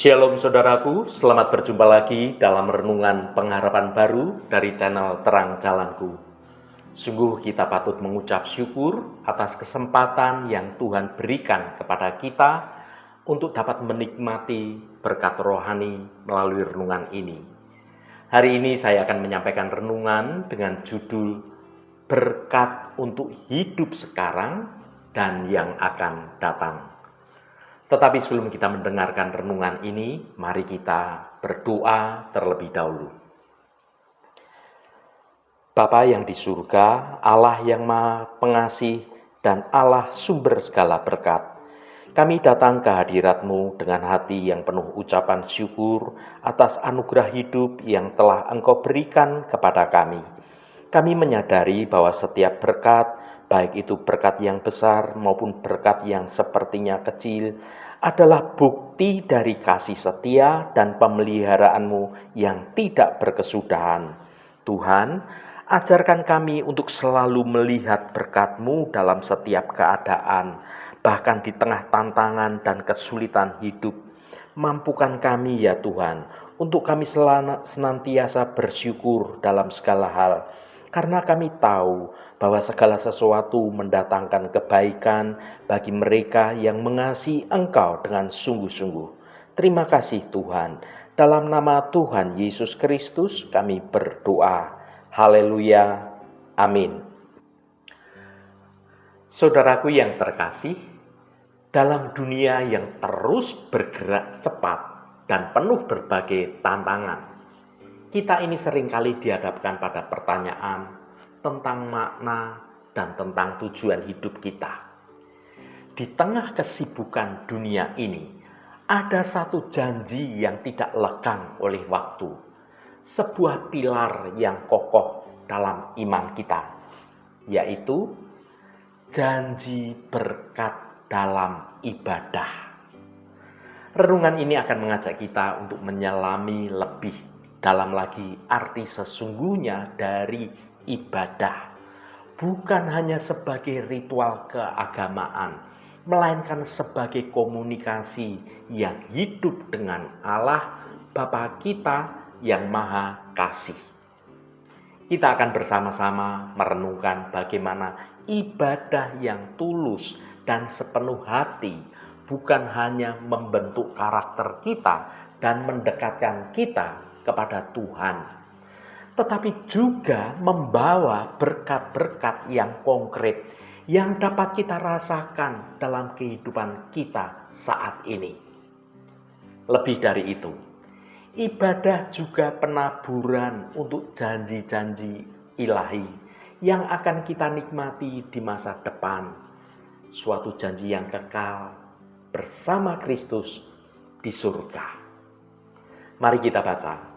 Shalom saudaraku, selamat berjumpa lagi dalam renungan pengharapan baru dari channel Terang Jalanku. Sungguh kita patut mengucap syukur atas kesempatan yang Tuhan berikan kepada kita untuk dapat menikmati berkat rohani melalui renungan ini. Hari ini saya akan menyampaikan renungan dengan judul Berkat untuk Hidup Sekarang dan yang akan datang. Tetapi sebelum kita mendengarkan renungan ini, mari kita berdoa terlebih dahulu. Bapa yang di surga, Allah yang Maha Pengasih dan Allah sumber segala berkat, kami datang ke hadirat-Mu dengan hati yang penuh ucapan syukur atas anugerah hidup yang telah Engkau berikan kepada kami. Kami menyadari bahwa setiap berkat, baik itu berkat yang besar maupun berkat yang sepertinya kecil, adalah bukti dari kasih setia dan pemeliharaanmu yang tidak berkesudahan. Tuhan, ajarkan kami untuk selalu melihat berkat-Mu dalam setiap keadaan, bahkan di tengah tantangan dan kesulitan hidup. Mampukan kami ya Tuhan, untuk kami senantiasa bersyukur dalam segala hal, karena kami tahu bahwa segala sesuatu mendatangkan kebaikan bagi mereka yang mengasihi Engkau dengan sungguh-sungguh. Terima kasih Tuhan. Dalam nama Tuhan Yesus Kristus kami berdoa. Haleluya. Amin. Saudaraku yang terkasih, dalam dunia yang terus bergerak cepat dan penuh berbagai tantangan, kita ini seringkali dihadapkan pada pertanyaan tentang makna dan tentang tujuan hidup kita. Di tengah kesibukan dunia ini, ada satu janji yang tidak lekang oleh waktu, sebuah pilar yang kokoh dalam iman kita, yaitu janji berkat dalam ibadah. Renungan ini akan mengajak kita untuk menyelami lebih dalam lagi arti sesungguhnya dari ibadah. Bukan hanya sebagai ritual keagamaan, melainkan sebagai komunikasi yang hidup dengan Allah Bapa kita yang Maha Kasih. Kita akan bersama-sama merenungkan bagaimana ibadah yang tulus dan sepenuh hati bukan hanya membentuk karakter kita dan mendekatkan kita kepada Tuhan, tetapi juga membawa berkat-berkat yang konkret yang dapat kita rasakan dalam kehidupan kita saat ini. Lebih dari itu, ibadah juga penaburan untuk janji-janji ilahi yang akan kita nikmati di masa depan. Suatu janji yang kekal bersama Kristus di surga. Mari kita baca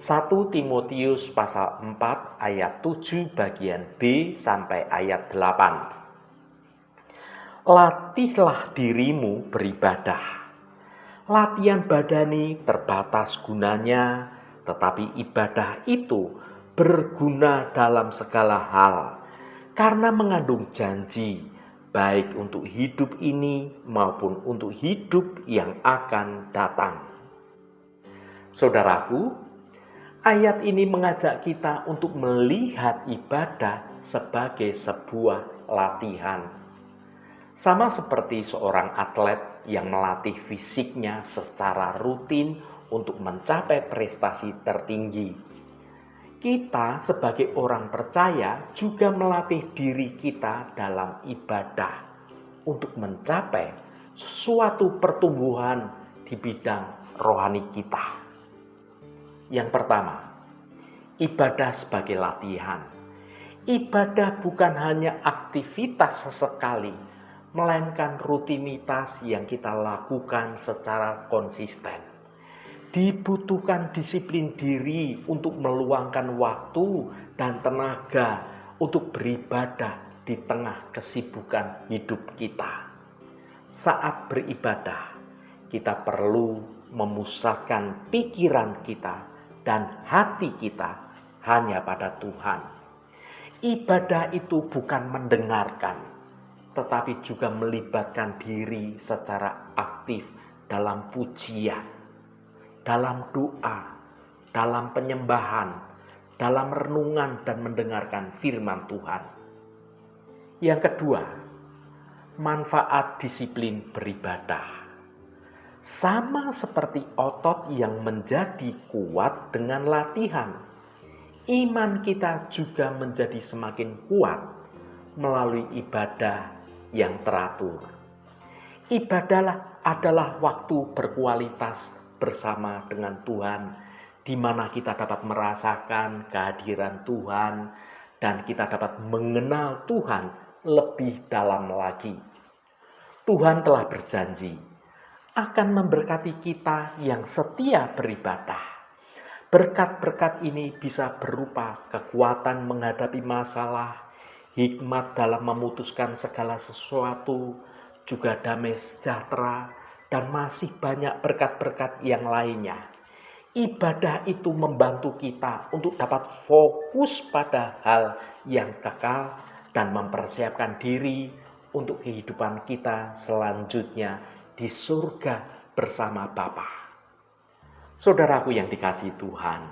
1 Timotius pasal 4 ayat 7 bagian B sampai ayat 8. Latihlah dirimu beribadah. Latihan badani terbatas gunanya, tetapi ibadah itu berguna dalam segala hal, karena mengandung janji, baik untuk hidup ini maupun untuk hidup yang akan datang. Saudaraku, ayat ini mengajak kita untuk melihat ibadah sebagai sebuah latihan. Sama seperti seorang atlet yang melatih fisiknya secara rutin untuk mencapai prestasi tertinggi. Kita sebagai orang percaya juga melatih diri kita dalam ibadah untuk mencapai suatu pertumbuhan di bidang rohani kita. Yang pertama, ibadah sebagai latihan. Ibadah bukan hanya aktivitas sesekali, melainkan rutinitas yang kita lakukan secara konsisten. Dibutuhkan disiplin diri untuk meluangkan waktu dan tenaga untuk beribadah di tengah kesibukan hidup kita. Saat beribadah, kita perlu memusatkan pikiran kita dan hati kita hanya pada Tuhan. Ibadah itu bukan mendengarkan, tetapi juga melibatkan diri secara aktif dalam pujian dalam doa, dalam penyembahan, dalam renungan dan mendengarkan firman Tuhan. Yang kedua, manfaat disiplin beribadah. Sama seperti otot yang menjadi kuat dengan latihan, iman kita juga menjadi semakin kuat melalui ibadah yang teratur. Ibadah adalah waktu berkualitas bersama dengan Tuhan, di mana kita dapat merasakan kehadiran Tuhan dan kita dapat mengenal Tuhan lebih dalam lagi. Tuhan telah berjanji akan memberkati kita yang setia beribadah. Berkat-berkat ini bisa berupa kekuatan menghadapi masalah, hikmat dalam memutuskan segala sesuatu, juga damai sejahtera, dan masih banyak berkat-berkat yang lainnya. Ibadah itu membantu kita untuk dapat fokus pada hal yang kekal dan mempersiapkan diri untuk kehidupan kita selanjutnya di surga bersama Bapa. Saudaraku yang dikasihi Tuhan,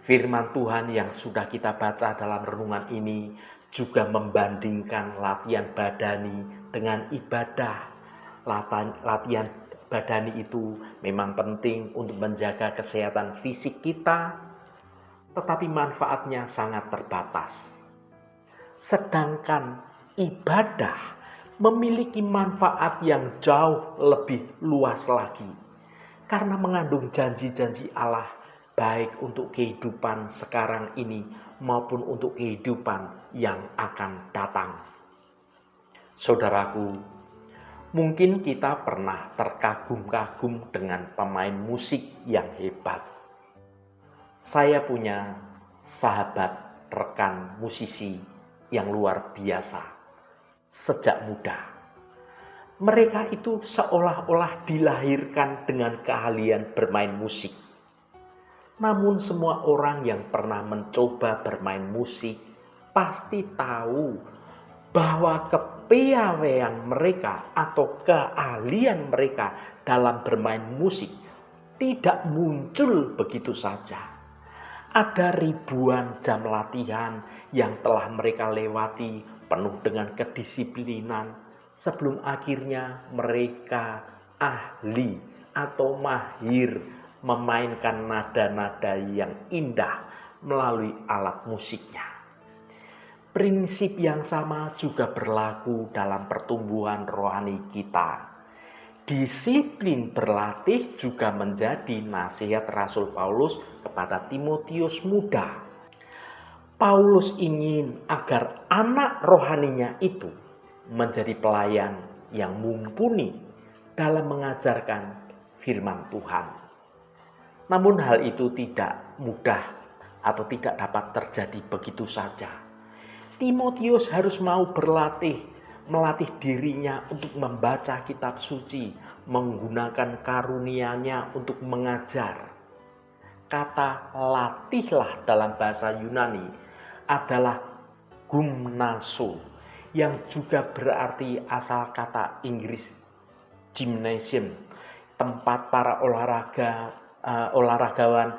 firman Tuhan yang sudah kita baca dalam renungan ini juga membandingkan latihan badani dengan ibadah. Latihan badani itu memang penting untuk menjaga kesehatan fisik kita, tetapi manfaatnya sangat terbatas. Sedangkan ibadah memiliki manfaat yang jauh lebih luas lagi, karena mengandung janji-janji Allah baik untuk kehidupan sekarang ini maupun untuk kehidupan yang akan datang. Saudaraku, mungkin kita pernah terkagum-kagum dengan pemain musik yang hebat. Saya punya sahabat rekan musisi yang luar biasa. Sejak muda, mereka itu seolah-olah dilahirkan dengan keahlian bermain musik. Namun semua orang yang pernah mencoba bermain musik pasti tahu bahwa kepiawaian mereka atau keahlian mereka dalam bermain musik tidak muncul begitu saja. Ada ribuan jam latihan yang telah mereka lewati penuh dengan kedisiplinan sebelum akhirnya mereka ahli atau mahir memainkan nada-nada yang indah melalui alat musiknya. Prinsip yang sama juga berlaku dalam pertumbuhan rohani kita. Disiplin berlatih juga menjadi nasihat Rasul Paulus kepada Timotius muda. Paulus ingin agar anak rohaninya itu menjadi pelayan yang mumpuni dalam mengajarkan firman Tuhan. Namun hal itu tidak mudah atau tidak dapat terjadi begitu saja. Timotius harus mau melatih dirinya untuk membaca kitab suci, menggunakan karunia-Nya untuk mengajar. Kata latihlah dalam bahasa Yunani adalah gymnaso, yang juga berarti asal kata Inggris gymnasium, tempat para olahragawan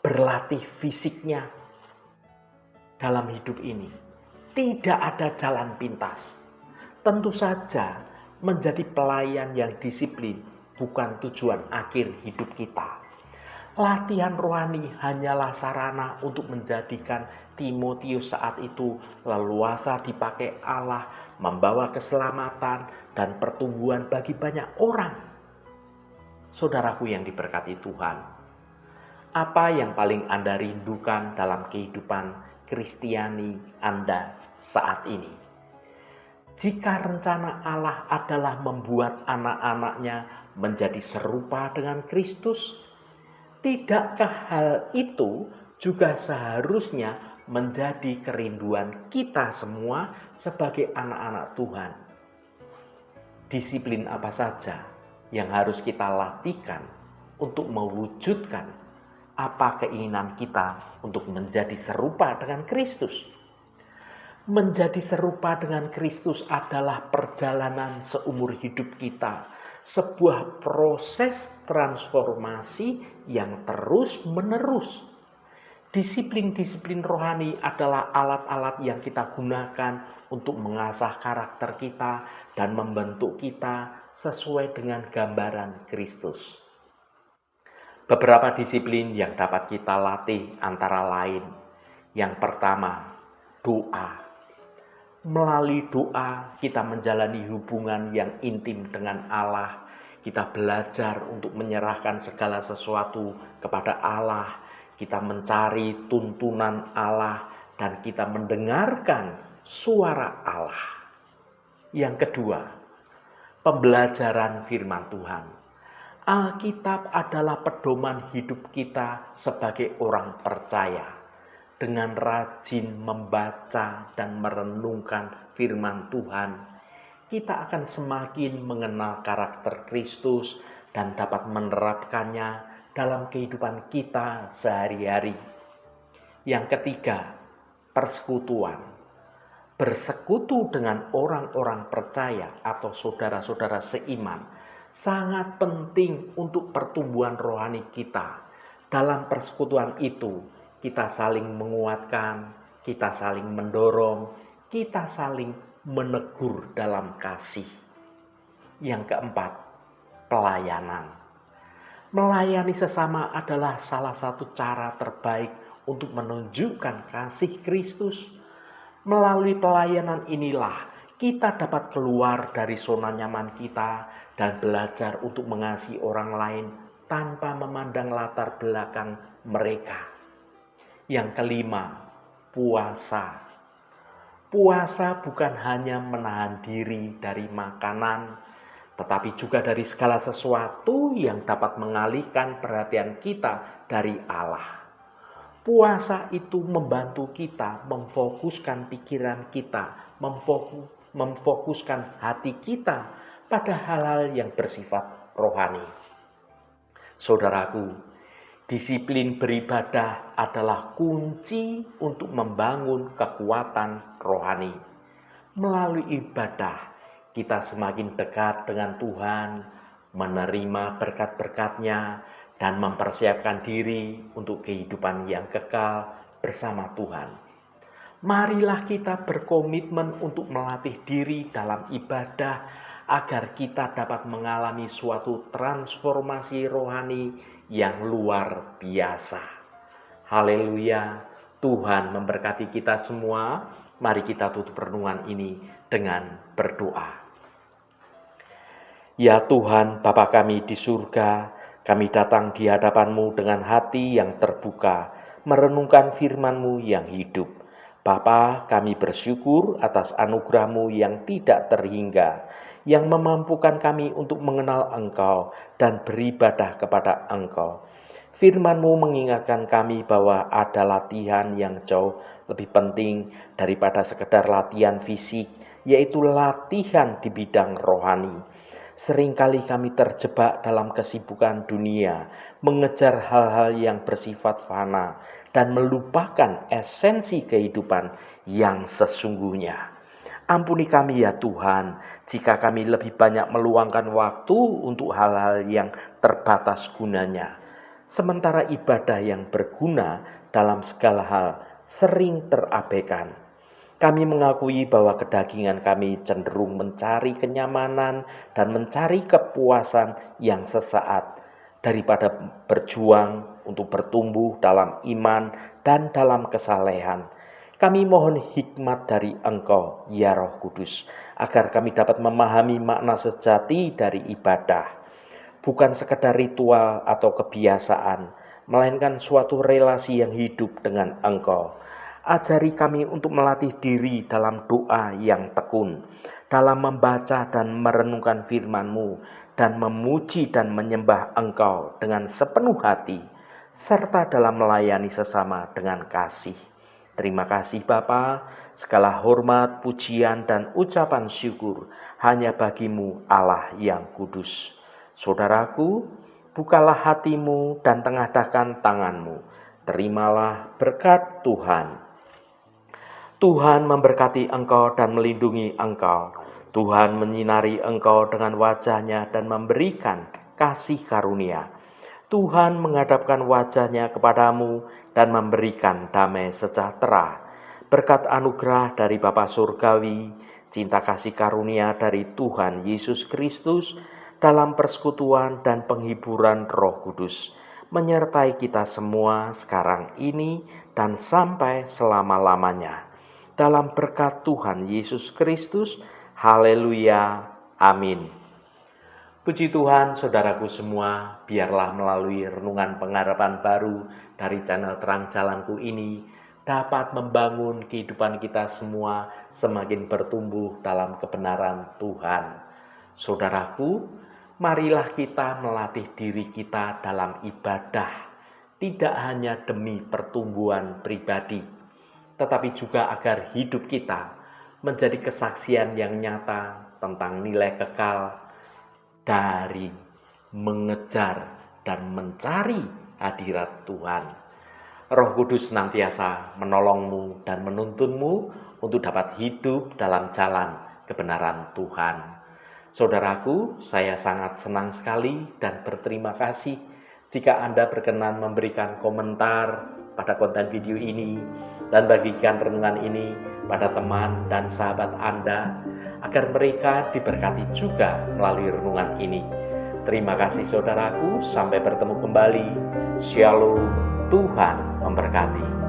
berlatih fisiknya. Dalam hidup ini tidak ada jalan pintas. Tentu saja menjadi pelayan yang disiplin bukan tujuan akhir hidup kita. Latihan rohani hanyalah sarana untuk menjadikan Timotius saat itu leluasa dipakai Allah membawa keselamatan dan pertumbuhan bagi banyak orang. Saudaraku yang diberkati Tuhan, apa yang paling Anda rindukan dalam kehidupan Kristiani Anda saat ini? Jika rencana Allah adalah membuat anak-anaknya menjadi serupa dengan Kristus, tidakkah hal itu juga seharusnya menjadi kerinduan kita semua sebagai anak-anak Tuhan? Disiplin apa saja yang harus kita latihkan untuk mewujudkan apa keinginan kita untuk menjadi serupa dengan Kristus? Menjadi serupa dengan Kristus adalah perjalanan seumur hidup kita, sebuah proses transformasi yang terus-menerus. Disiplin-disiplin rohani adalah alat-alat yang kita gunakan untuk mengasah karakter kita dan membentuk kita sesuai dengan gambaran Kristus. Beberapa disiplin yang dapat kita latih antara lain. Yang pertama, doa. Melalui doa, kita menjalani hubungan yang intim dengan Allah. Kita belajar untuk menyerahkan segala sesuatu kepada Allah. Kita mencari tuntunan Allah dan kita mendengarkan suara Allah. Yang kedua, pembelajaran firman Tuhan. Alkitab adalah pedoman hidup kita sebagai orang percaya. Dengan rajin membaca dan merenungkan firman Tuhan, kita akan semakin mengenal karakter Kristus dan dapat menerapkannya dalam kehidupan kita sehari-hari. Yang ketiga, persekutuan. Bersekutu dengan orang-orang percaya atau saudara-saudara seiman sangat penting untuk pertumbuhan rohani kita. Dalam persekutuan itu, kita saling menguatkan, kita saling mendorong, kita saling menegur dalam kasih. Yang keempat, pelayanan. Melayani sesama adalah salah satu cara terbaik untuk menunjukkan kasih Kristus. Melalui pelayanan inilah kita dapat keluar dari zona nyaman kita dan belajar untuk mengasihi orang lain tanpa memandang latar belakang mereka. Yang kelima, puasa. Puasa bukan hanya menahan diri dari makanan, tetapi juga dari segala sesuatu yang dapat mengalihkan perhatian kita dari Allah. Puasa itu membantu kita memfokuskan pikiran kita, memfokuskan hati kita pada hal-hal yang bersifat rohani. Saudaraku, disiplin beribadah adalah kunci untuk membangun kekuatan rohani. Melalui ibadah, kita semakin dekat dengan Tuhan, menerima berkat-berkat-Nya, dan mempersiapkan diri untuk kehidupan yang kekal bersama Tuhan. Marilah kita berkomitmen untuk melatih diri dalam ibadah agar kita dapat mengalami suatu transformasi rohani yang luar biasa. Haleluya, Tuhan memberkati kita semua. Mari kita tutup renungan ini dengan berdoa. Ya Tuhan, Bapa kami di surga, kami datang di hadapan-Mu dengan hati yang terbuka, merenungkan firman-Mu yang hidup. Bapa, kami bersyukur atas anugerah-Mu yang tidak terhingga, yang memampukan kami untuk mengenal Engkau dan beribadah kepada Engkau. Firman-Mu mengingatkan kami bahwa ada latihan yang jauh lebih penting daripada sekedar latihan fisik, yaitu latihan di bidang rohani. Seringkali kami terjebak dalam kesibukan dunia, mengejar hal-hal yang bersifat fana, dan melupakan esensi kehidupan yang sesungguhnya. Ampuni kami ya Tuhan, jika kami lebih banyak meluangkan waktu untuk hal-hal yang terbatas gunanya. Sementara ibadah yang berguna dalam segala hal sering terabaikan. Kami mengakui bahwa kedagingan kami cenderung mencari kenyamanan dan mencari kepuasan yang sesaat daripada berjuang untuk bertumbuh dalam iman dan dalam kesalehan. Kami mohon hikmat dari Engkau, ya Roh Kudus, agar kami dapat memahami makna sejati dari ibadah. Bukan sekedar ritual atau kebiasaan, melainkan suatu relasi yang hidup dengan Engkau. Ajari kami untuk melatih diri dalam doa yang tekun, dalam membaca dan merenungkan firman-Mu, dan memuji dan menyembah Engkau dengan sepenuh hati, serta dalam melayani sesama dengan kasih. Terima kasih Bapa, segala hormat, pujian, dan ucapan syukur hanya bagi-Mu Allah yang kudus. Saudaraku, bukalah hatimu dan tengadahkan tanganmu. Terimalah berkat Tuhan. Tuhan memberkati engkau dan melindungi engkau. Tuhan menyinari engkau dengan wajah-Nya dan memberikan kasih karunia. Tuhan menghadapkan wajah-Nya kepadamu dan memberikan damai sejahtera. Berkat anugerah dari Bapa Surgawi, cinta kasih karunia dari Tuhan Yesus Kristus, dalam persekutuan dan penghiburan Roh Kudus, menyertai kita semua sekarang ini dan sampai selama-lamanya. Dalam berkat Tuhan Yesus Kristus, haleluya, amin. Puji Tuhan, saudaraku semua, biarlah melalui renungan pengharapan baru dari channel Terang Jalanku ini dapat membangun kehidupan kita semua semakin bertumbuh dalam kebenaran Tuhan. Saudaraku, marilah kita melatih diri kita dalam ibadah, tidak hanya demi pertumbuhan pribadi, tetapi juga agar hidup kita menjadi kesaksian yang nyata tentang nilai kekal dari mengejar dan mencari hadirat Tuhan. Roh Kudus senantiasa menolongmu dan menuntunmu untuk dapat hidup dalam jalan kebenaran Tuhan. Saudaraku, saya sangat senang sekali dan berterima kasih jika Anda berkenan memberikan komentar pada konten video ini dan bagikan renungan ini pada teman dan sahabat Anda agar mereka diberkati juga melalui renungan ini. Terima kasih saudaraku, sampai bertemu kembali. Shalom, Tuhan memberkati.